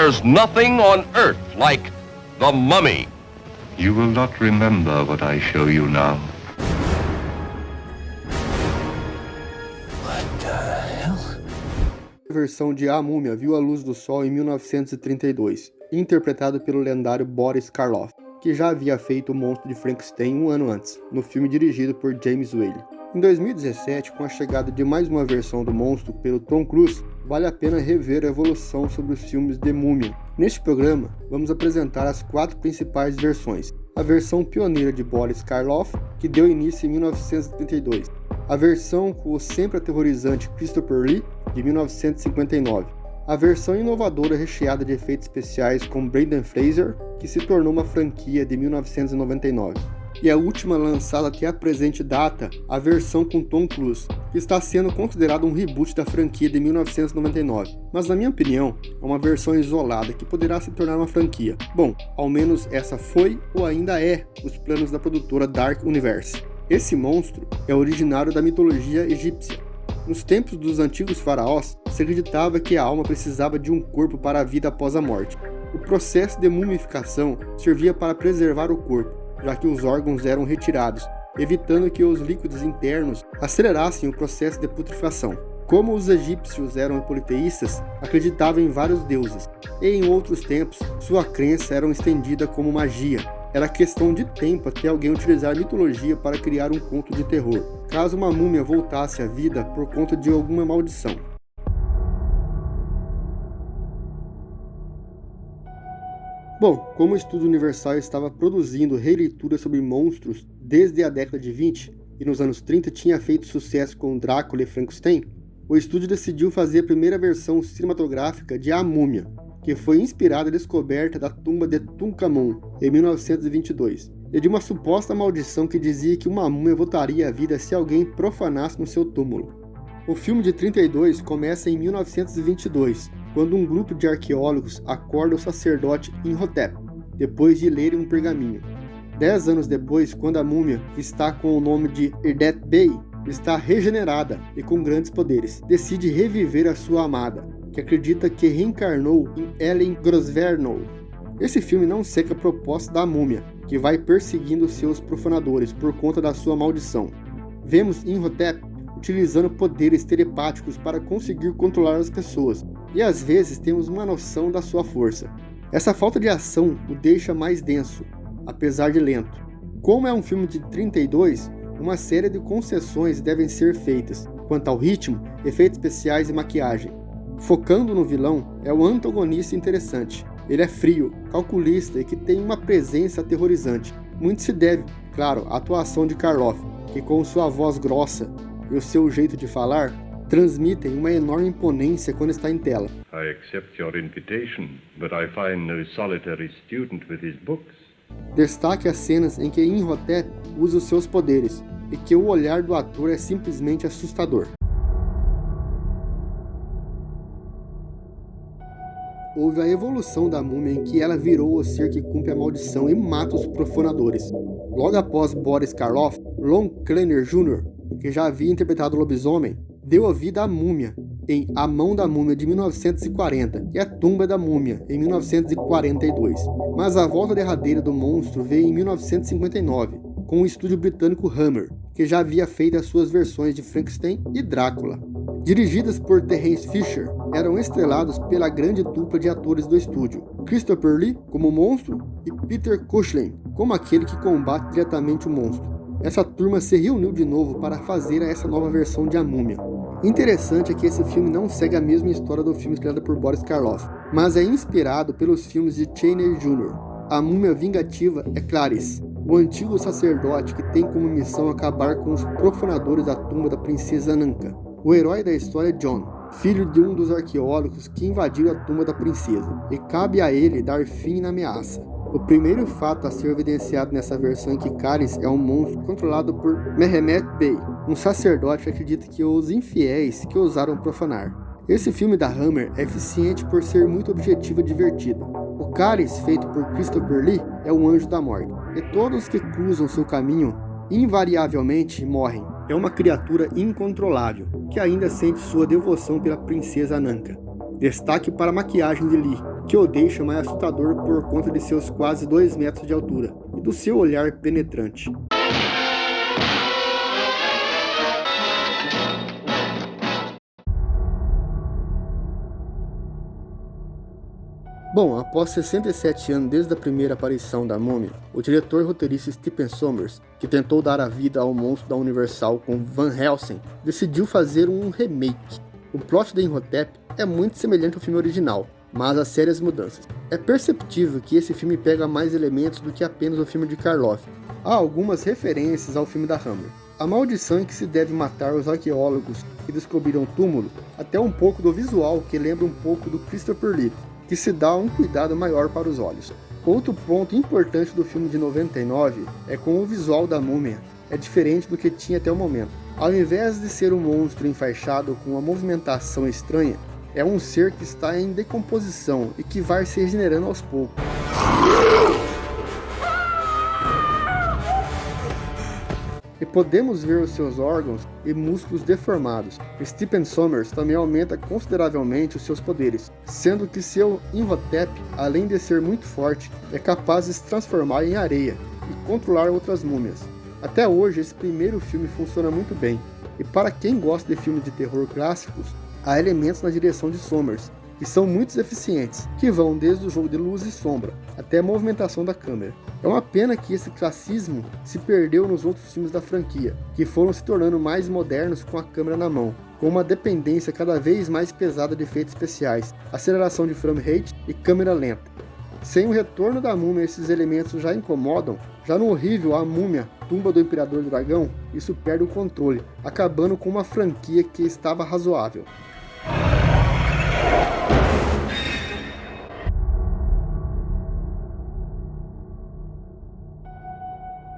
There's nothing on earth like the Mummy. You will not remember what I show you now. A versão de A Múmia viu a luz do sol em 1932, interpretado pelo lendário Boris Karloff, que já havia feito o Monstro de Frankenstein um ano antes, no filme dirigido por James Whale. Em 2017, com a chegada de mais uma versão do monstro pelo Tom Cruise, vale a pena rever a evolução sobre os filmes de Múmia. Neste programa, vamos apresentar as 4 principais versões. A versão pioneira de Boris Karloff, que deu início em 1932. A versão com o sempre aterrorizante Christopher Lee, de 1959. A versão inovadora recheada de efeitos especiais com Brendan Fraser, que se tornou uma franquia de 1999. E a última lançada até a presente data, a versão com Tom Cruise, que está sendo considerado um reboot da franquia de 1999. Mas na minha opinião, é uma versão isolada que poderá se tornar uma franquia. Bom, ao menos essa foi ou ainda é os planos da produtora Dark Universe. Esse monstro é originário da mitologia egípcia. Nos tempos dos antigos faraós, se acreditava que a alma precisava de um corpo para a vida após a morte. O processo de mumificação servia para preservar o corpo, já que os órgãos eram retirados, evitando que os líquidos internos acelerassem o processo de putrefação. Como os egípcios eram politeístas, acreditavam em vários deuses, e em outros tempos, sua crença era estendida como magia. Era questão de tempo até alguém utilizar a mitologia para criar um conto de terror, caso uma múmia voltasse à vida por conta de alguma maldição. Bom, como o Estúdio Universal estava produzindo releituras sobre monstros desde a década de 20 e nos anos 30 tinha feito sucesso com Drácula e Frankenstein, o estúdio decidiu fazer a primeira versão cinematográfica de A Múmia, que foi inspirada na descoberta da tumba de Tutankhamon em 1922, e de uma suposta maldição que dizia que uma múmia voltaria à vida se alguém profanasse no seu túmulo. O filme de 32 começa em 1922, quando um grupo de arqueólogos acorda o sacerdote Imhotep, depois de lerem um pergaminho. 10 anos depois, quando a múmia, que está com o nome de Irdet Bey, está regenerada e com grandes poderes, decide reviver a sua amada, que acredita que reencarnou em Ellen Grosvenor. Esse filme não segue a proposta da múmia, que vai perseguindo seus profanadores por conta da sua maldição. Vemos Imhotep utilizando poderes telepáticos para conseguir controlar as pessoas, e às vezes temos uma noção da sua força. Essa falta de ação o deixa mais denso, apesar de lento. Como é um filme de 32, uma série de concessões devem ser feitas, quanto ao ritmo, efeitos especiais e maquiagem. Focando no vilão, é o antagonista interessante. Ele é frio, calculista e que tem uma presença aterrorizante. Muito se deve, claro, à atuação de Karloff, que com sua voz grossa e o seu jeito de falar, transmitem uma enorme imponência quando está em tela. I accept your invitation, but I find no solitary student with his books. Destaque as cenas em que Imhotep usa os seus poderes, e que o olhar do ator é simplesmente assustador. Houve a evolução da múmia em que ela virou o ser que cumpre a maldição e mata os profanadores. Logo após Boris Karloff, Lon Krenner Jr., que já havia interpretado o lobisomem, deu a vida à múmia em A Mão da Múmia de 1940 e A Tumba da Múmia em 1942. Mas a volta derradeira do monstro veio em 1959, com o estúdio britânico Hammer, que já havia feito as suas versões de Frankenstein e Drácula. Dirigidas por Terence Fisher, eram estrelados pela grande dupla de atores do estúdio, Christopher Lee como monstro e Peter Cushing como aquele que combate diretamente o monstro. Essa turma se reuniu de novo para fazer essa nova versão de A Múmia. Interessante é que esse filme não segue a mesma história do filme criado por Boris Karloff, mas é inspirado pelos filmes de Cheney Jr. A múmia vingativa é Clarice, o antigo sacerdote que tem como missão acabar com os profanadores da tumba da princesa Ananka. O herói da história é John, filho de um dos arqueólogos que invadiram a tumba da princesa, e cabe a ele dar fim na ameaça. O primeiro fato a ser evidenciado nessa versão é que Caris é um monstro controlado por Mehmet Bey, um sacerdote que acredita que os infiéis que ousaram profanar. Esse filme da Hammer é eficiente por ser muito objetivo e divertido. O Caris, feito por Christopher Lee, é um anjo da morte, e todos que cruzam seu caminho invariavelmente morrem. É uma criatura incontrolável, que ainda sente sua devoção pela princesa Ananka. Destaque para a maquiagem de Lee, que o deixa mais assustador por conta de seus quase 2 metros de altura e do seu olhar penetrante. Bom, após 67 anos desde a primeira aparição da múmia, o diretor e roteirista Stephen Sommers, que tentou dar a vida ao monstro da Universal com Van Helsing, decidiu fazer um remake. O plot de Imhotep é muito semelhante ao filme original, mas há sérias mudanças. É perceptível que esse filme pega mais elementos do que apenas o filme de Karloff. Há algumas referências ao filme da Hammer. A maldição em que se deve matar os arqueólogos que descobriram o túmulo, até um pouco do visual que lembra um pouco do Christopher Lee, que se dá um cuidado maior para os olhos. Outro ponto importante do filme de 99 é com o visual da múmia. É diferente do que tinha até o momento. Ao invés de ser um monstro enfaixado com uma movimentação estranha, é um ser que está em decomposição e que vai se regenerando aos poucos. E podemos ver os seus órgãos e músculos deformados. Stephen Sommers também aumenta consideravelmente os seus poderes, sendo que seu Imhotep, além de ser muito forte, é capaz de se transformar em areia e controlar outras múmias. Até hoje, esse primeiro filme funciona muito bem, e para quem gosta de filmes de terror clássicos, há elementos na direção de Sommers, que são muito eficientes, que vão desde o jogo de luz e sombra, até a movimentação da câmera. É uma pena que esse classismo se perdeu nos outros filmes da franquia, que foram se tornando mais modernos com a câmera na mão, com uma dependência cada vez mais pesada de efeitos especiais, aceleração de frame rate e câmera lenta. Sem o retorno da múmia, esses elementos já incomodam. Já no horrível A Múmia, Tumba do Imperador Dragão, isso perde o controle, acabando com uma franquia que estava razoável.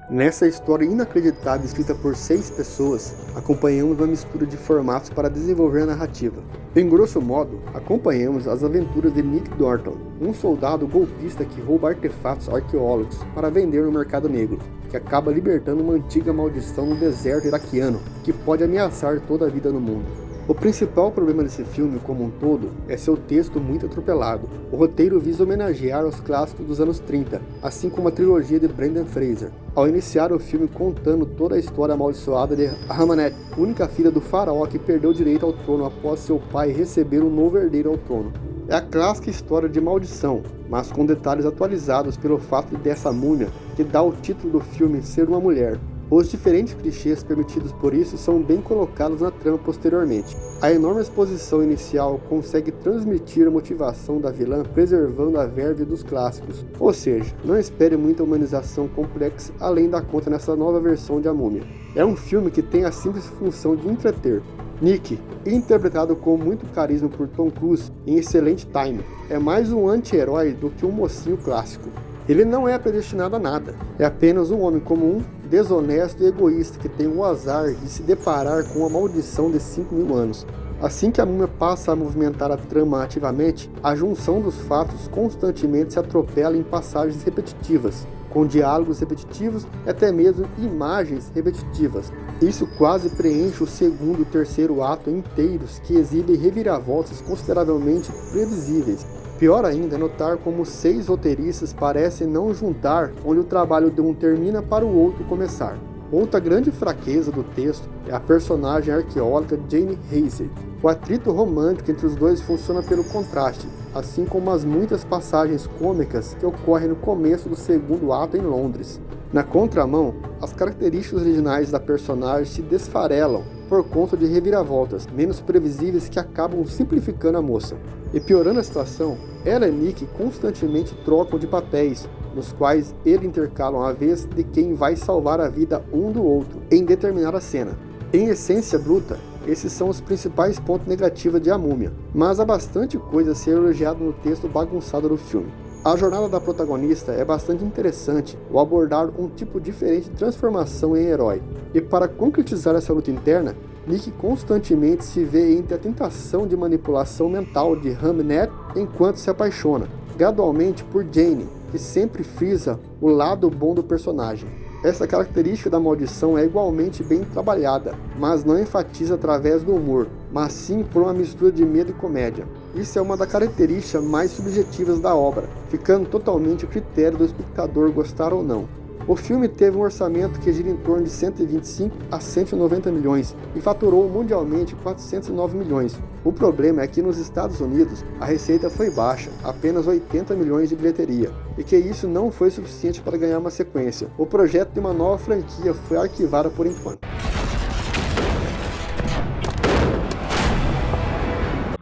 Nessa história inacreditável escrita por 6 pessoas, acompanhamos uma mistura de formatos para desenvolver a narrativa. Em grosso modo, acompanhamos as aventuras de Nick Norton, um soldado golpista que rouba artefatos arqueológicos para vender no mercado negro, que acaba libertando uma antiga maldição no deserto iraquiano, que pode ameaçar toda a vida no mundo. O principal problema desse filme, como um todo, é seu texto muito atropelado. O roteiro visa homenagear os clássicos dos anos 30, assim como a trilogia de Brendan Fraser, ao iniciar o filme contando toda a história amaldiçoada de Ahmanet, única filha do faraó que perdeu o direito ao trono após seu pai receber um novo herdeiro ao trono. É a clássica história de maldição, mas com detalhes atualizados pelo fato dessa múmia, que dá o título do filme ser uma mulher. Os diferentes clichês permitidos por isso são bem colocados na trama posteriormente. A enorme exposição inicial consegue transmitir a motivação da vilã preservando a verve dos clássicos. Ou seja, não espere muita humanização complexa além da conta nessa nova versão de A Múmia. É um filme que tem a simples função de entreter. Nick, interpretado com muito carisma por Tom Cruise em excelente time, é mais um anti-herói do que um mocinho clássico. Ele não é predestinado a nada, é apenas um homem comum, desonesto e egoísta que tem o azar de se deparar com uma maldição de 5.000 anos. Assim que a múmia passa a movimentar a trama ativamente, a junção dos fatos constantemente se atropela em passagens repetitivas, com diálogos repetitivos e até mesmo imagens repetitivas. Isso quase preenche o segundo e terceiro ato inteiros, que exibem reviravoltas consideravelmente previsíveis. Pior ainda é notar como 6 roteiristas parecem não juntar onde o trabalho de um termina para o outro começar. Outra grande fraqueza do texto é a personagem arqueóloga Jane Hazel. O atrito romântico entre os dois funciona pelo contraste, assim como as muitas passagens cômicas que ocorrem no começo do segundo ato em Londres. Na contramão, as características originais da personagem se desfarelam por conta de reviravoltas menos previsíveis que acabam simplificando a moça. E piorando a situação, ela e Nick constantemente trocam de papéis, nos quais eles intercalam a vez de quem vai salvar a vida um do outro em determinada cena. Em essência bruta, esses são os principais pontos negativos de A Múmia, mas há bastante coisa a ser elogiada no texto bagunçado do filme. A jornada da protagonista é bastante interessante ao abordar um tipo diferente de transformação em herói. E para concretizar essa luta interna, Nick constantemente se vê entre a tentação de manipulação mental de Ahmanet enquanto se apaixona, gradualmente por Jane, que sempre frisa o lado bom do personagem. Essa característica da maldição é igualmente bem trabalhada, mas não enfatiza através do humor, mas sim por uma mistura de medo e comédia. Isso é uma das características mais subjetivas da obra, ficando totalmente a critério do espectador gostar ou não. O filme teve um orçamento que gira em torno de 125 a 190 milhões e faturou mundialmente 409 milhões. O problema é que nos Estados Unidos a receita foi baixa, apenas 80 milhões de bilheteria, e que isso não foi suficiente para ganhar uma sequência. O projeto de uma nova franquia foi arquivado por enquanto.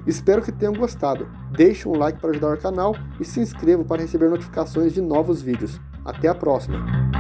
Espero que tenham gostado. Deixe um like para ajudar o canal e se inscreva para receber notificações de novos vídeos. Até a próxima!